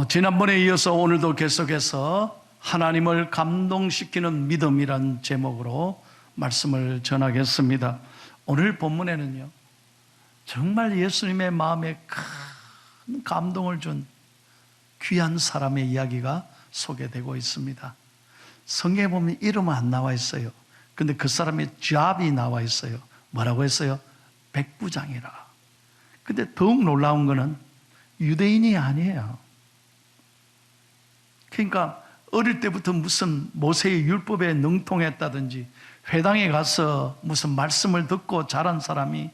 지난번에 이어서 오늘도 계속해서 하나님을 감동시키는 믿음이란 제목으로 말씀을 전하겠습니다. 오늘 본문에는요, 정말 예수님의 마음에 큰 감동을 준 귀한 사람의 이야기가 소개되고 있습니다. 성경에 보면 이름은 안 나와 있어요. 근데 그 사람의 잡이 나와 있어요. 뭐라고 했어요? 백부장이라. 근데 더욱 놀라운 거는 유대인이 아니에요. 그러니까 어릴 때부터 무슨 모세의 율법에 능통했다든지 회당에 가서 무슨 말씀을 듣고 자란 사람이,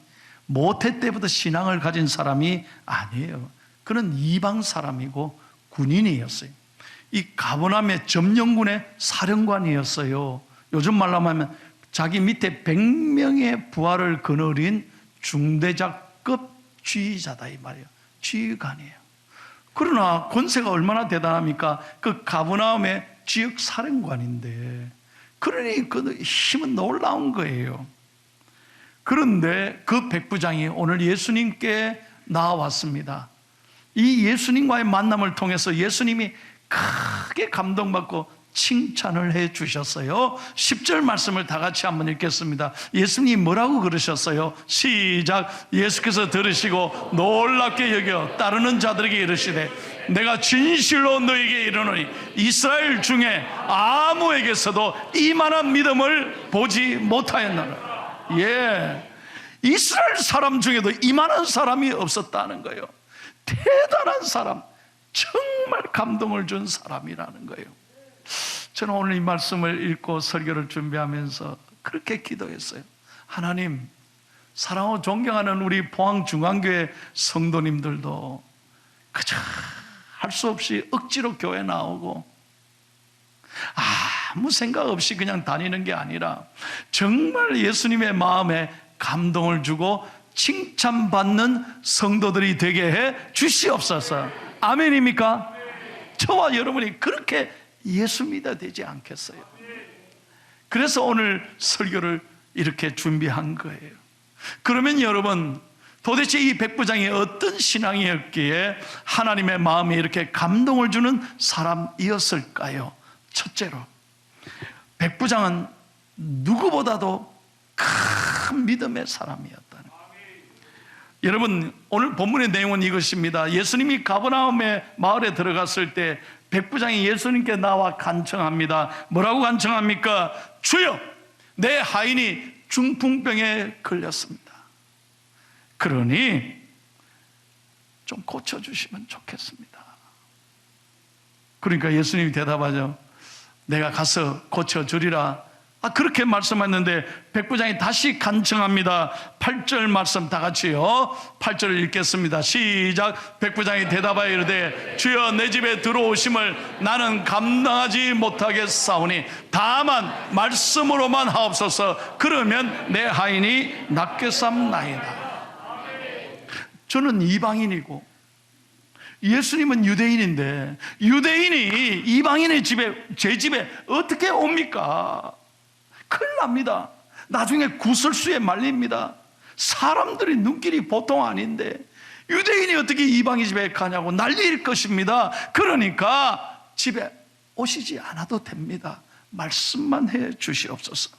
모태 때부터 신앙을 가진 사람이 아니에요. 그는 이방 사람이고 군인이었어요. 이 가버나움의 점령군의 사령관이었어요. 요즘 말로 하면 자기 밑에 100명의 부하를 거느린 중대장급 지휘자다 이 말이에요. 지휘관이에요. 그러나 권세가 얼마나 대단합니까? 그 가버나움의 지역 사령관인데, 그러니 그 힘은 놀라운 거예요. 그런데 그 백부장이 오늘 예수님께 나와왔습니다. 이 예수님과의 만남을 통해서 예수님이 크게 감동받고 칭찬을 해 주셨어요. 10절 말씀을 다 같이 한번 읽겠습니다. 예수님이 뭐라고 그러셨어요? 시작. 예수께서 들으시고 놀랍게 여겨 따르는 자들에게 이르시되, 내가 진실로 너에게 이르노니 이스라엘 중에 아무에게서도 이만한 믿음을 보지 못하였노라. 이스라엘 사람 중에도 이만한 사람이 없었다는 거예요. 대단한 사람, 정말 감동을 준 사람이라는 거예요. 저는 오늘 이 말씀을 읽고 설교를 준비하면서 그렇게 기도했어요. 하나님, 사랑하고 존경하는 우리 포항중앙교회 성도님들도 그저 할 수 없이 억지로 교회 나오고 아무 생각 없이 그냥 다니는 게 아니라 정말 예수님의 마음에 감동을 주고 칭찬받는 성도들이 되게 해 주시옵소서. 아멘입니까? 저와 여러분이 그렇게 예수 믿어야 되지 않겠어요? 그래서 오늘 설교를 이렇게 준비한 거예요. 그러면 여러분, 도대체 이 백부장이 어떤 신앙이었기에 하나님의 마음에 이렇게 감동을 주는 사람이었을까요? 첫째로, 백부장은 누구보다도 큰 믿음의 사람이었다는 거예요. 여러분, 오늘 본문의 내용은 이것입니다. 예수님이 가버나움의 마을에 들어갔을 때 백부장이 예수님께 나와 간청합니다. 뭐라고 간청합니까? 주여, 내 하인이 중풍병에 걸렸습니다. 그러니 좀 고쳐주시면 좋겠습니다. 그러니까 예수님이 대답하죠. 내가 가서 고쳐주리라. 그렇게 말씀했는데 백부장이 다시 간청합니다. 8절 말씀 다 같이요. 8절을 읽겠습니다. 시작. 백부장이 대답하여 이르되, 주여, 내 집에 들어오심을 나는 감당하지 못하겠사오니 다만 말씀으로만 하옵소서. 그러면 내 하인이 낫겠사옵나이다. 저는 이방인이고 예수님은 유대인인데 유대인이 이방인의 집에, 제 집에 어떻게 옵니까? 큰일 납니다. 나중에 구설수에 말립니다. 사람들의 눈길이 보통 아닌데 유대인이 어떻게 이방인 집에 가냐고 난리일 것입니다. 그러니까 집에 오시지 않아도 됩니다. 말씀만 해 주시옵소서.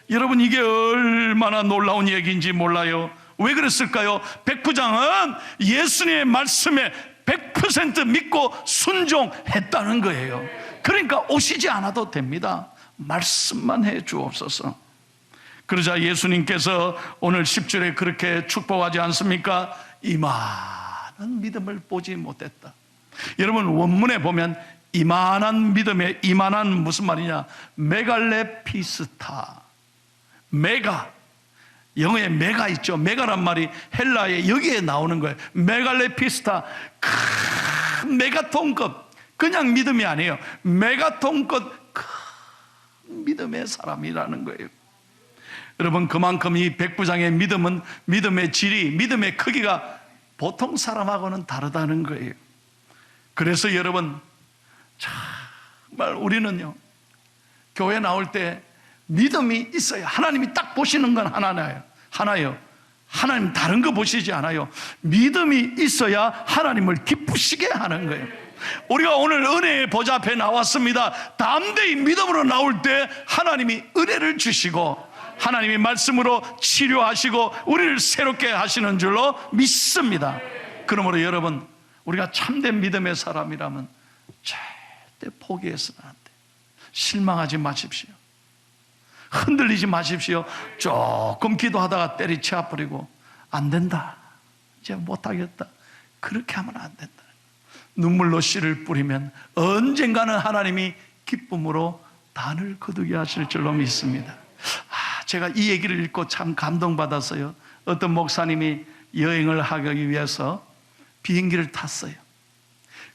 여러분, 이게 얼마나 놀라운 얘기인지 몰라요. 왜 그랬을까요? 백부장은 예수님의 말씀에 100% 믿고 순종했다는 거예요. 그러니까 오시지 않아도 됩니다. 말씀만 해 주옵소서. 그러자 예수님께서 오늘 10절에 그렇게 축복하지 않습니까? 이만한 믿음을 보지 못했다. 여러분, 원문에 보면 이만한 믿음에 이만한 무슨 말이냐? 메갈레피스타. 메가, 영어에 메가 있죠. 메가란 말이 헬라에 여기에 나오는 거예요. 메갈레피스타, 큰 메가톤급, 그냥 믿음이 아니에요. 메가톤급 큰 믿음의 사람이라는 거예요. 여러분, 그만큼 이 백부장의 믿음은, 믿음의 질이, 믿음의 크기가 보통 사람하고는 다르다는 거예요. 그래서 여러분, 정말 우리는요, 교회 나올 때 믿음이 있어야, 하나님이 딱 보시는 건 하나예요. 하나님 다른 거 보시지 않아요. 믿음이 있어야 하나님을 기쁘시게 하는 거예요. 우리가 오늘 은혜의 보좌 앞에 나왔습니다. 담대히 믿음으로 나올 때 하나님이 은혜를 주시고 하나님이 말씀으로 치료하시고 우리를 새롭게 하시는 줄로 믿습니다. 그러므로 여러분, 우리가 참된 믿음의 사람이라면 절대 포기해서는 안 돼. 실망하지 마십시오. 흔들리지 마십시오. 조금 기도하다가 때리쳐 버리고 안 된다, 이제 못하겠다, 그렇게 하면 안 된다. 눈물로 씨를 뿌리면 언젠가는 하나님이 기쁨으로 단을 거두게 하실 줄로 믿습니다. 제가 이 얘기를 읽고 참 감동받았어요. 어떤 목사님이 여행을 하기 위해서 비행기를 탔어요.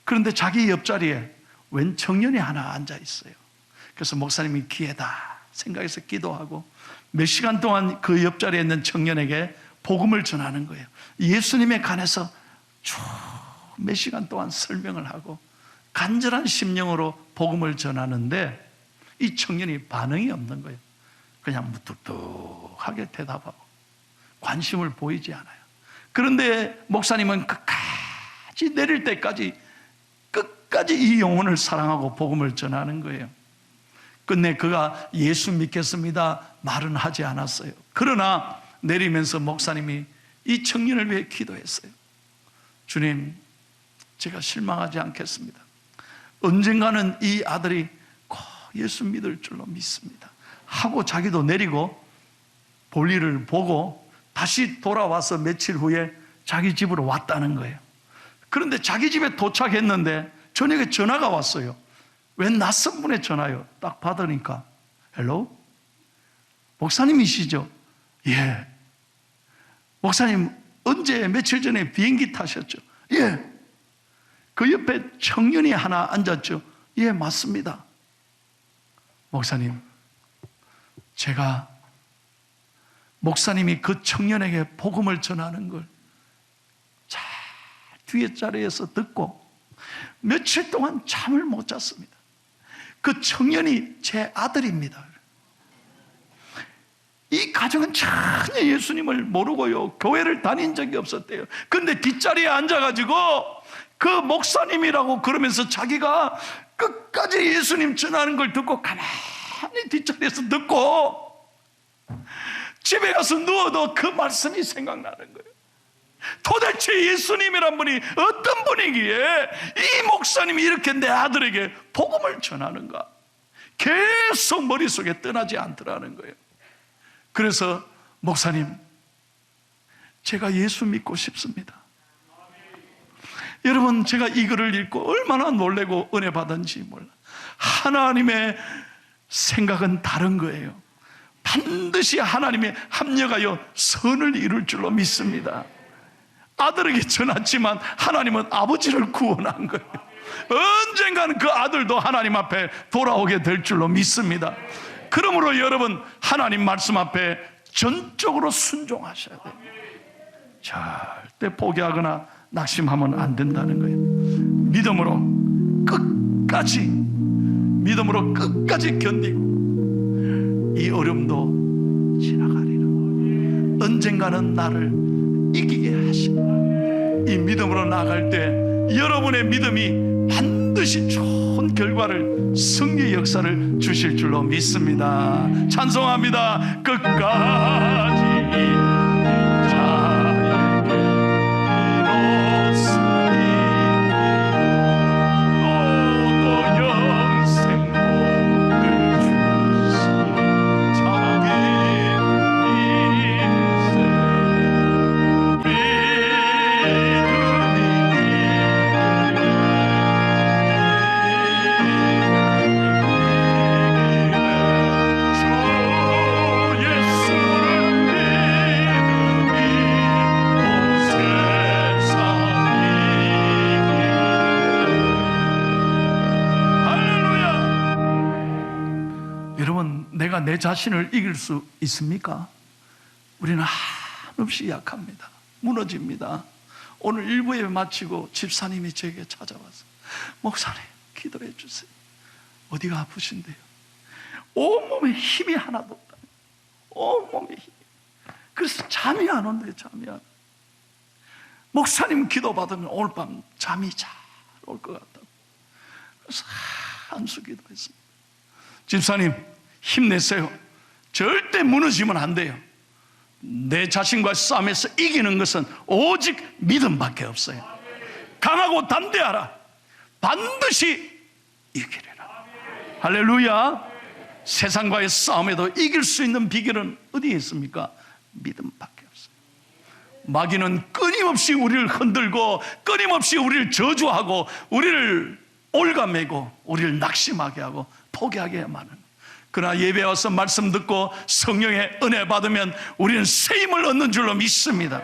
그런데 자기 옆자리에 웬 청년이 하나 앉아 있어요. 그래서 목사님이 기회다 생각해서 기도하고 몇 시간 동안 그 옆자리에 있는 청년에게 복음을 전하는 거예요. 예수님에 관해서 쭉 몇 시간 동안 설명을 하고 간절한 심령으로 복음을 전하는데 이 청년이 반응이 없는 거예요. 그냥 무뚝뚝하게 대답하고 관심을 보이지 않아요. 그런데 목사님은 끝까지 내릴 때까지 끝까지 이 영혼을 사랑하고 복음을 전하는 거예요. 끝내 그가 예수 믿겠습니다 말은 하지 않았어요. 그러나 내리면서 목사님이 이 청년을 위해 기도했어요. 주님, 제가 실망하지 않겠습니다. 언젠가는 이 아들이 꼭 예수 믿을 줄로 믿습니다 하고 자기도 내리고 볼일을 보고 다시 돌아와서 며칠 후에 자기 집으로 왔다는 거예요. 그런데 자기 집에 도착했는데 저녁에 전화가 왔어요. 웬 낯선 분의 전화요. 딱 받으니까 헬로? 목사님이시죠? 예. 목사님 언제 며칠 전에 비행기 타셨죠? 예. 그 옆에 청년이 하나 앉았죠? 예, 맞습니다. 목사님, 제가 목사님이 그 청년에게 복음을 전하는 걸 잘 뒤에 자리에서 듣고 며칠 동안 잠을 못 잤습니다. 그 청년이 제 아들입니다. 이 가정은 전혀 예수님을 모르고요, 교회를 다닌 적이 없었대요. 근데 뒷자리에 앉아가지고 그 목사님이라고 그러면서 자기가 끝까지 예수님 전하는 걸 듣고 가만히 뒷자리에서 듣고 집에 가서 누워도 그 말씀이 생각나는 거예요. 도대체 예수님이란 분이 어떤 분이기에 이 목사님이 이렇게 내 아들에게 복음을 전하는가, 계속 머릿속에 떠나지 않더라는 거예요. 그래서 목사님, 제가 예수 믿고 싶습니다. 여러분, 제가 이 글을 읽고 얼마나 놀래고 은혜 받은지 몰라. 하나님의 생각은 다른 거예요. 반드시 하나님의 합력하여 선을 이룰 줄로 믿습니다. 아들에게 전했지만 하나님은 아버지를 구원한 거예요. 언젠가는 그 아들도 하나님 앞에 돌아오게 될 줄로 믿습니다. 그러므로 여러분, 하나님 말씀 앞에 전적으로 순종하셔야 돼요. 절대 포기하거나 낙심하면 안 된다는 거예요. 믿음으로 끝까지 견디고 이 어려움도 지나가리라. 언젠가는 나를 이기게 하시리라. 이 믿음으로 나아갈 때 여러분의 믿음이 반드시 좋은 결과를, 승리의 역사를 주실 줄로 믿습니다. 찬송합니다. 끝까지 내가 내 자신을 이길 수 있습니까? 우리는 한없이 약합니다. 무너집니다. 오늘 1부 예배 마치고 집사님이 제게 찾아와서 목사님 기도해 주세요. 어디가 아프신데요? 온몸에 힘이 하나도 없다. 온몸에 힘이. 그래서 잠이 안 온대요. 잠이 안 온대요. 목사님 기도 받으면 오늘 밤 잠이 잘 올 것 같다고. 그래서 한수 기도했습니다. 집사님, 힘내세요. 절대 무너지면 안 돼요. 내 자신과 싸움에서 이기는 것은 오직 믿음밖에 없어요. 강하고 담대하라. 반드시 이기리라. 할렐루야. 세상과의 싸움에도 이길 수 있는 비결은 어디에 있습니까? 믿음밖에 없어요. 마귀는 끊임없이 우리를 흔들고 끊임없이 우리를 저주하고 우리를 올가매고 우리를 낙심하게 하고 포기하게만 하는. 그러나 예배 와서 말씀 듣고 성령의 은혜 받으면 우리는 새 힘을 얻는 줄로 믿습니다.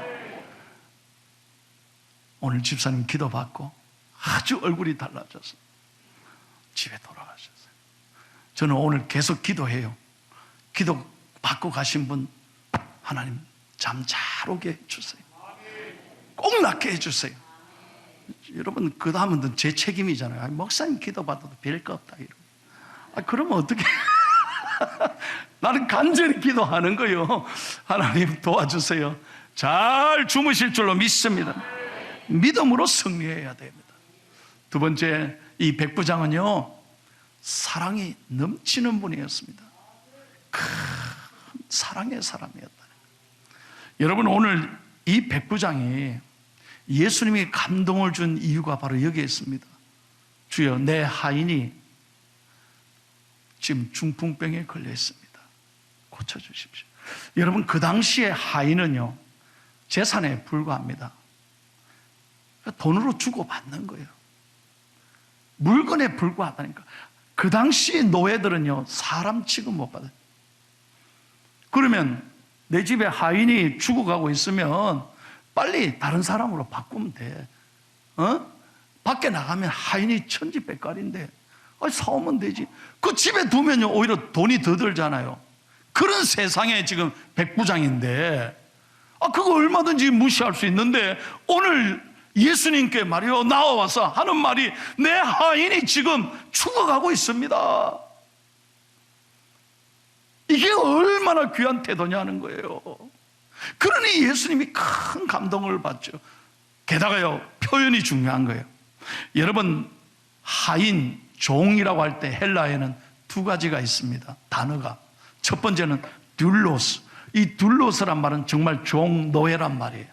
오늘 집사님 기도받고 아주 얼굴이 달라져서 집에 돌아가셨어요. 저는 오늘 계속 기도해요. 기도 받고 가신 분 하나님 잠 잘 오게 해주세요. 꼭 낫게 해주세요. 여러분 그 다음은 제 책임이잖아요. 목사님 기도받아도 별거 없다 이러고. 그러면 어떻게 나는 간절히 기도하는 거요. 하나님 도와주세요. 잘 주무실 줄로 믿습니다. 믿음으로 승리해야 됩니다. 두 번째, 이 백부장은요 사랑이 넘치는 분이었습니다. 큰 사랑의 사람이었다. 여러분 오늘 이 백부장이 예수님이 감동을 준 이유가 바로 여기에 있습니다. 주여, 내 하인이 지금 중풍병에 걸려 있습니다. 고쳐주십시오. 여러분 그 당시에 하인은요 재산에 불과합니다. 돈으로 주고받는 거예요. 물건에 불과하다니까. 그 당시 노예들은요 사람 취급 못 받아요. 그러면 내 집에 하인이 죽어가고 있으면 빨리 다른 사람으로 바꾸면 돼. 밖에 나가면 하인이 천지백갈인데 사오면 되지. 그 집에 두면요 오히려 돈이 더 들잖아요. 그런 세상에 지금 백부장인데 그거 얼마든지 무시할 수 있는데 오늘 예수님께 말이요 나와서 하는 말이 내 하인이 지금 죽어가고 있습니다. 이게 얼마나 귀한 태도냐는 거예요. 그러니 예수님이 큰 감동을 받죠. 게다가요 표현이 중요한 거예요. 여러분 하인, 종이라고 할 때 헬라에는 두 가지가 있습니다. 단어가. 첫 번째는 듈로스. 이 듈로스란 말은 정말 종, 노예란 말이에요.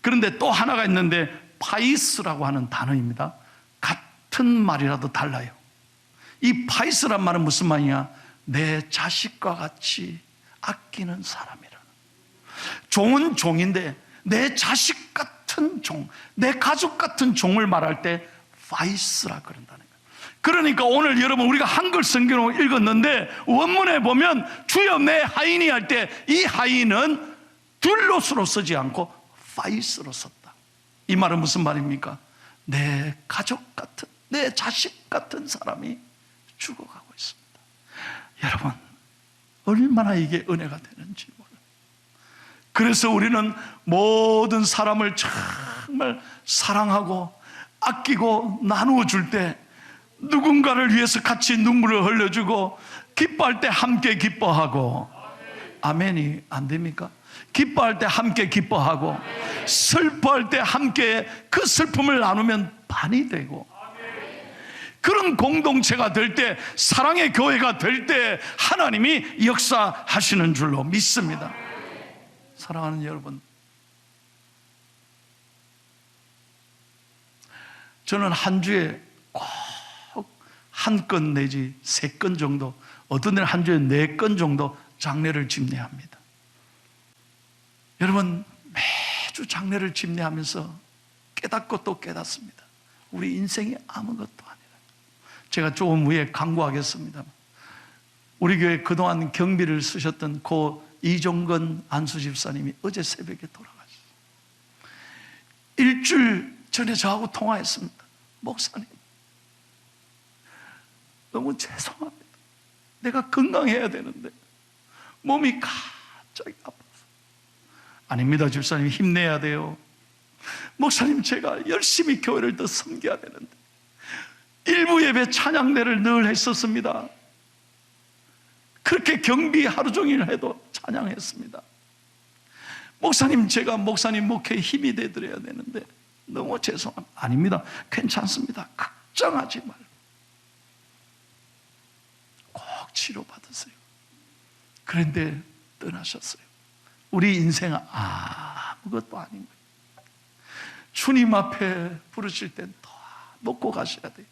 그런데 또 하나가 있는데 파이스라고 하는 단어입니다. 같은 말이라도 달라요. 이 파이스란 말은 무슨 말이냐? 내 자식과 같이 아끼는 사람이라는. 종은 종인데 내 자식 같은 종, 내 가족 같은 종을 말할 때 파이스라 그런다는 거예요. 그러니까 오늘 여러분 우리가 한글 성경을 읽었는데 원문에 보면 주여 내 하인이 할 때 이 하인은 듈로스로 쓰지 않고 파이스로 썼다. 이 말은 무슨 말입니까? 내 가족 같은, 내 자식 같은 사람이 죽어가고 있습니다. 여러분 얼마나 이게 은혜가 되는지 몰라요. 그래서 우리는 모든 사람을 정말 사랑하고 아끼고 나누어 줄 때 누군가를 위해서 같이 눈물을 흘려주고 기뻐할 때 함께 기뻐하고, 아멘이 안 됩니까? 기뻐할 때 함께 기뻐하고 슬퍼할 때 함께 그 슬픔을 나누면 반이 되고, 그런 공동체가 될 때, 사랑의 교회가 될 때 하나님이 역사하시는 줄로 믿습니다. 사랑하는 여러분, 저는 한 주에 꼭 한 건 내지 3건 정도, 어떤 데는 한 주에 4건 정도 장례를 집례합니다. 여러분 매주 장례를 집례하면서 깨닫고 또 깨닫습니다. 우리 인생이 아무것도 아니라. 제가 조금 후에 강구하겠습니다. 우리 교회 그동안 경비를 쓰셨던 고 이종건 안수집사님이 어제 새벽에 돌아가셨어요. 일주일 전에 저하고 통화했습니다. 목사님, 너무 죄송합니다. 내가 건강해야 되는데 몸이 갑자기 아파서. 아닙니다, 집사님, 힘내야 돼요. 목사님, 제가 열심히 교회를 더 섬겨야 되는데 일부 예배 찬양대를 늘 했었습니다. 그렇게 경비 하루 종일 해도 찬양했습니다. 목사님, 제가 목사님 목회에 힘이 되드려야 되는데 너무 죄송합니다. 아닙니다, 괜찮습니다. 걱정하지 말고 치료받으세요. 그런데 떠나셨어요. 우리 인생은 아무것도 아닌 거예요. 주님 앞에 부르실 땐 더 놓고 가셔야 돼요.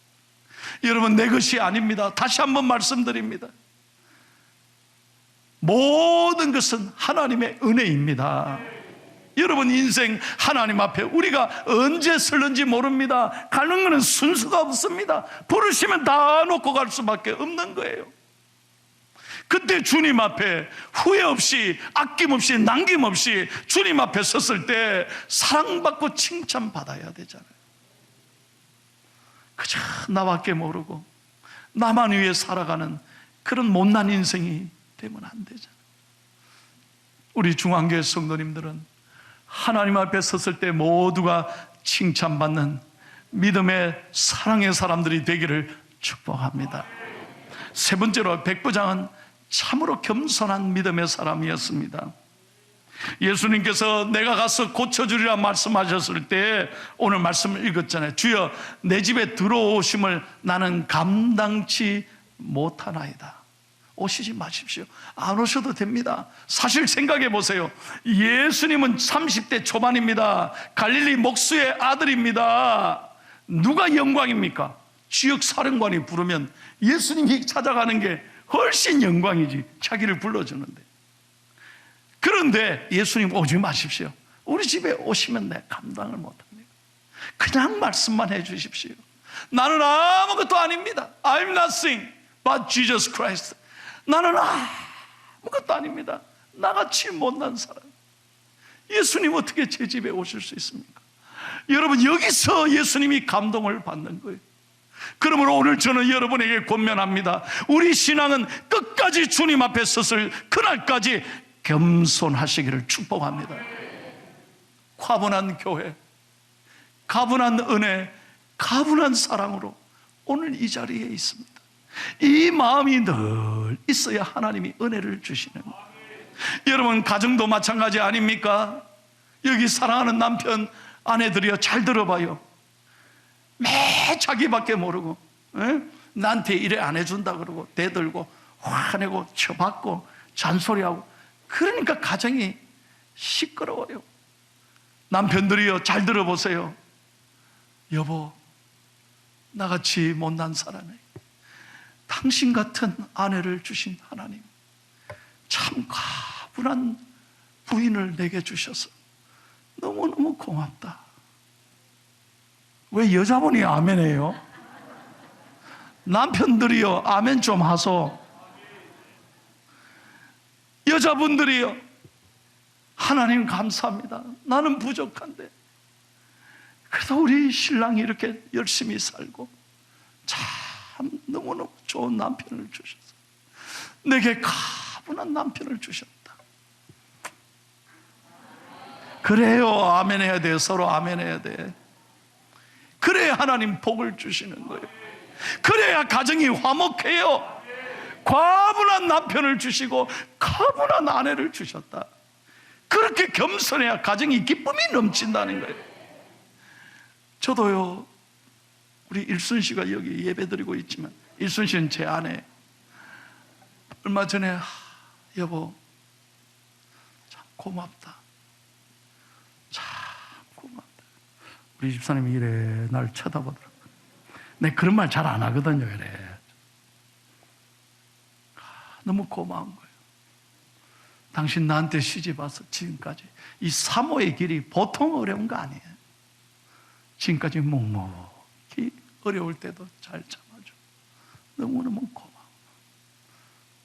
여러분, 내 것이 아닙니다. 다시 한번 말씀드립니다. 모든 것은 하나님의 은혜입니다. 여러분, 인생 하나님 앞에 우리가 언제 설는지 모릅니다. 가는 것은 순서가 없습니다. 부르시면 다 놓고 갈 수밖에 없는 거예요. 그때 주님 앞에 후회 없이, 아낌없이, 남김없이 주님 앞에 섰을 때 사랑받고 칭찬받아야 되잖아요. 그저 나밖에 모르고 나만 위해 살아가는 그런 못난 인생이 되면 안 되잖아요. 우리 중앙교회 성도님들은 하나님 앞에 섰을 때 모두가 칭찬받는 믿음의 사랑의 사람들이 되기를 축복합니다. 세 번째로, 백부장은 참으로 겸손한 믿음의 사람이었습니다. 예수님께서 내가 가서 고쳐주리라 말씀하셨을 때 오늘 말씀을 읽었잖아요. 주여, 내 집에 들어오심을 나는 감당치 못하나이다. 오시지 마십시오. 안 오셔도 됩니다. 사실 생각해 보세요. 예수님은 30대 초반입니다. 갈릴리 목수의 아들입니다. 누가 영광입니까? 지역 사령관이 부르면 예수님이 찾아가는 게 훨씬 영광이지. 자기를 불러주는데. 그런데 예수님 오지 마십시오. 우리 집에 오시면 내가 감당을 못합니다. 그냥 말씀만 해 주십시오. 나는 아무것도 아닙니다. I'm nothing but Jesus Christ. 나는 아무것도 아닙니다. 나같이 못난 사람. 예수님 어떻게 제 집에 오실 수 있습니까? 여러분, 여기서 예수님이 감동을 받는 거예요. 그러므로 오늘 저는 여러분에게 권면합니다. 우리 신앙은 끝까지 주님 앞에 섰을 그날까지 겸손하시기를 축복합니다. 과분한 교회, 가분한 은혜, 가분한 사랑으로 오늘 이 자리에 있습니다. 이 마음이 늘 있어야 하나님이 은혜를 주시는 거예요. 여러분, 가정도 마찬가지 아닙니까? 여기 사랑하는 남편, 아내들이요, 잘 들어봐요. 매 자기밖에 모르고, 나한테 이래 안 해준다 그러고 대들고 화내고 쳐받고 잔소리하고, 그러니까 가정이 시끄러워요. 남편들이요, 잘 들어보세요. 여보, 나같이 못난 사람에 당신 같은 아내를 주신 하나님, 참 가분한 부인을 내게 주셔서 너무너무 고맙다. 왜 여자분이 아멘해요? 남편들이요, 아멘 좀 하소. 여자분들이요, 하나님 감사합니다. 나는 부족한데 그래도 우리 신랑이 이렇게 열심히 살고 참 너무너무 좋은 남편을 주셔서 내게 가분한 남편을 주셨다. 그래요, 아멘 해야 돼. 서로 아멘 해야 돼. 그래야 하나님 복을 주시는 거예요. 그래야 가정이 화목해요. 과분한 남편을 주시고 가분한 아내를 주셨다. 그렇게 겸손해야 가정이 기쁨이 넘친다는 거예요. 저도요, 우리 일순 씨가 여기 예배드리고 있지만, 일순 씨는 제 아내. 얼마 전에 여보, 참 고맙다. 참 고맙다. 우리 집사님이 이래 날 쳐다보더라고요. 내가 그런 말 잘 안 하거든요. 이래. 너무 고마운 거예요. 당신 나한테 시집 와서 지금까지 이 사모의 길이 보통 어려운 거 아니에요. 지금까지 묵묵히 어려울 때도 잘 참아줘. 너무너무 고마워.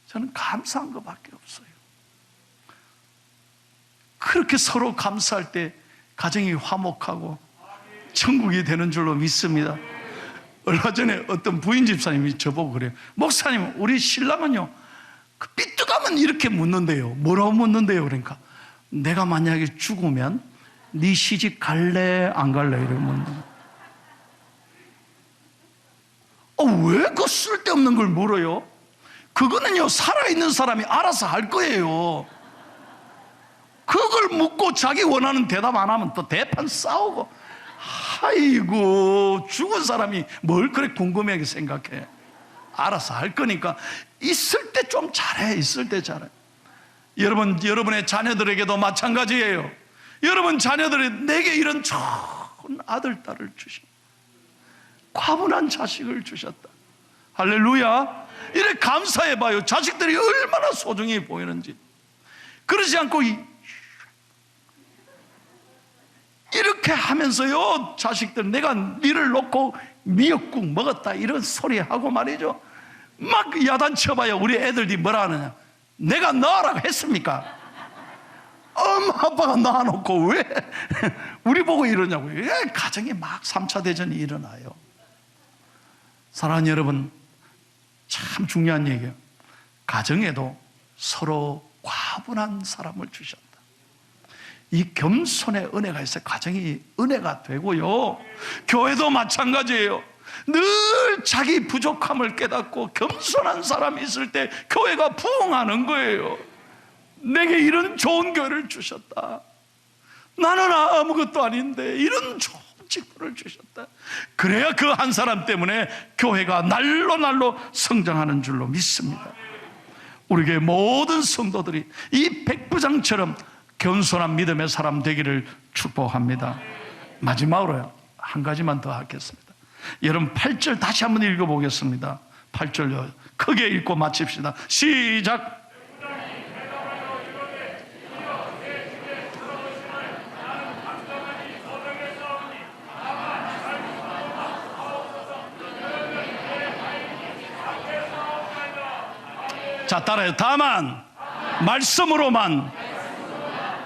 저는 감사한 것밖에 없어요. 그렇게 서로 감사할 때 가정이 화목하고 천국이 되는 줄로 믿습니다. 얼마 전에 어떤 부인 집사님이 저보고 그래요. 목사님, 우리 신랑은요, 그 삐뚤하면 이렇게 묻는데요. 뭐라고 묻는데요? 그러니까 내가 만약에 죽으면 네 시집 갈래 안 갈래 이러고 묻는. 왜 그 쓸데없는 걸 물어요? 그거는요, 살아있는 사람이 알아서 할 거예요. 그걸 묻고 자기 원하는 대답 안 하면 또 대판 싸우고. 아이고, 죽은 사람이 뭘 그렇게 궁금하게 생각해. 알아서 할 거니까 있을 때 좀 잘해. 있을 때 잘해. 여러분, 여러분의 자녀들에게도 마찬가지예요. 여러분 자녀들이 내게 이런 좋은 아들, 딸을 주신, 과분한 자식을 주셨다. 할렐루야. 이래 감사해봐요. 자식들이 얼마나 소중히 보이는지. 그러지 않고 이렇게 하면서요, 자식들 내가 니를 놓고 미역국 먹었다 이런 소리 하고 말이죠, 막 야단쳐봐요. 우리 애들이 뭐라 하느냐. 내가 넣으라고 했습니까? 엄마 아빠가 낳아놓고 왜 우리 보고 이러냐고요. 왜 가정에 막 3차 대전이 일어나요. 사랑하는 여러분, 참 중요한 얘기예요. 가정에도 서로 과분한 사람을 주셨다. 이 겸손의 은혜가 있어야 가정이 은혜가 되고요, 교회도 마찬가지예요. 늘 자기 부족함을 깨닫고 겸손한 사람이 있을 때 교회가 부흥하는 거예요. 내게 이런 좋은 교회를 주셨다. 나는 아무것도 아닌데 이런 좋은 직분을 주셨다. 그래야 그 한 사람 때문에 교회가 날로 날로 성장하는 줄로 믿습니다. 우리 교회 모든 성도들이 이 백부장처럼 겸손한 믿음의 사람 되기를 축복합니다. 마지막으로 한 가지만 더 하겠습니다. 여러분 8절 다시 한번 읽어보겠습니다. 8절요. 크게 읽고 마칩시다. 시작. 자, 따라요. 다만 말씀으로만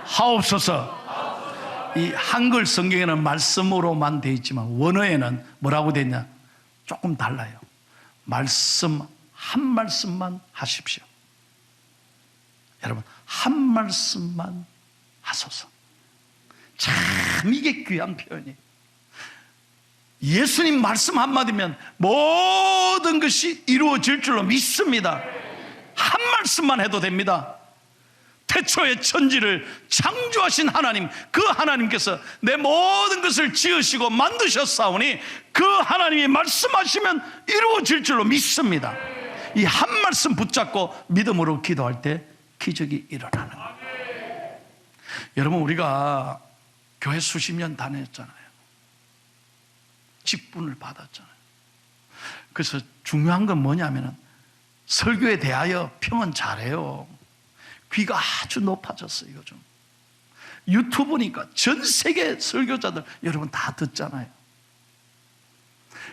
하옵소서. 이 한글 성경에는 말씀으로만 되어 있지만 원어에는 뭐라고 되어 있냐? 조금 달라요. 말씀 한 말씀만 하십시오. 여러분, 한 말씀만 하소서. 참 이게 귀한 표현이에요. 예수님 말씀 한마디면 모든 것이 이루어질 줄로 믿습니다. 한 말씀만 해도 됩니다. 태초에 천지를 창조하신 하나님, 그 하나님께서 내 모든 것을 지으시고 만드셨사오니 그 하나님이 말씀하시면 이루어질 줄로 믿습니다. 이 한 말씀 붙잡고 믿음으로 기도할 때 기적이 일어나는 거예요. 여러분, 우리가 교회 수십 년 다녔잖아요. 직분을 받았잖아요. 그래서 중요한 건 뭐냐면은 설교에 대하여 평은 잘해요. 귀가 아주 높아졌어요. 요즘 유튜브니까 전 세계 설교자들 여러분 다 듣잖아요.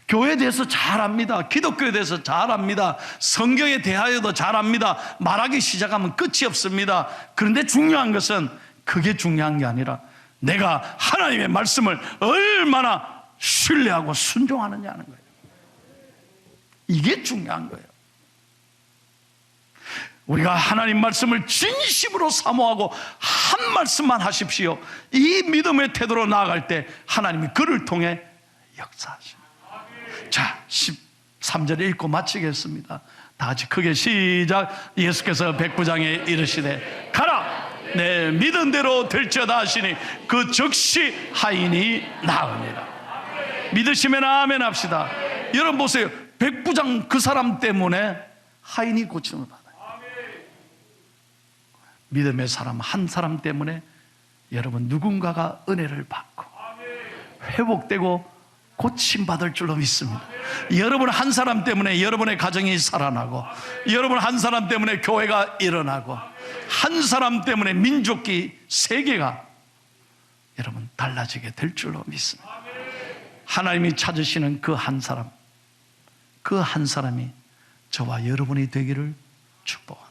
교회에 대해서 잘 압니다. 기독교에 대해서 잘 압니다. 성경에 대하여도 잘 압니다. 말하기 시작하면 끝이 없습니다. 그런데 중요한 것은 그게 중요한 게 아니라 내가 하나님의 말씀을 얼마나 신뢰하고 순종하느냐는 거예요. 이게 중요한 거예요. 우리가 하나님 말씀을 진심으로 사모하고 한 말씀만 하십시오. 이 믿음의 태도로 나아갈 때 하나님이 그를 통해 역사하십니다. 자, 13절 읽고 마치겠습니다. 다 같이 크게 시작. 예수께서 백부장에 이르시되 가라, 내 믿은 대로 될지어다 하시니 그 즉시 하인이 나으니라. 믿으시면 아멘 합시다. 여러분 보세요. 백부장 그 사람 때문에 하인이 고침을 받아요. 믿음의 사람 한 사람 때문에 여러분 누군가가 은혜를 받고 회복되고 고침받을 줄로 믿습니다. 여러분 한 사람 때문에 여러분의 가정이 살아나고, 여러분 한 사람 때문에 교회가 일어나고, 한 사람 때문에 민족이 세계가 여러분 달라지게 될 줄로 믿습니다. 하나님이 찾으시는 그 한 사람, 그 한 사람이 저와 여러분이 되기를 축복합니다.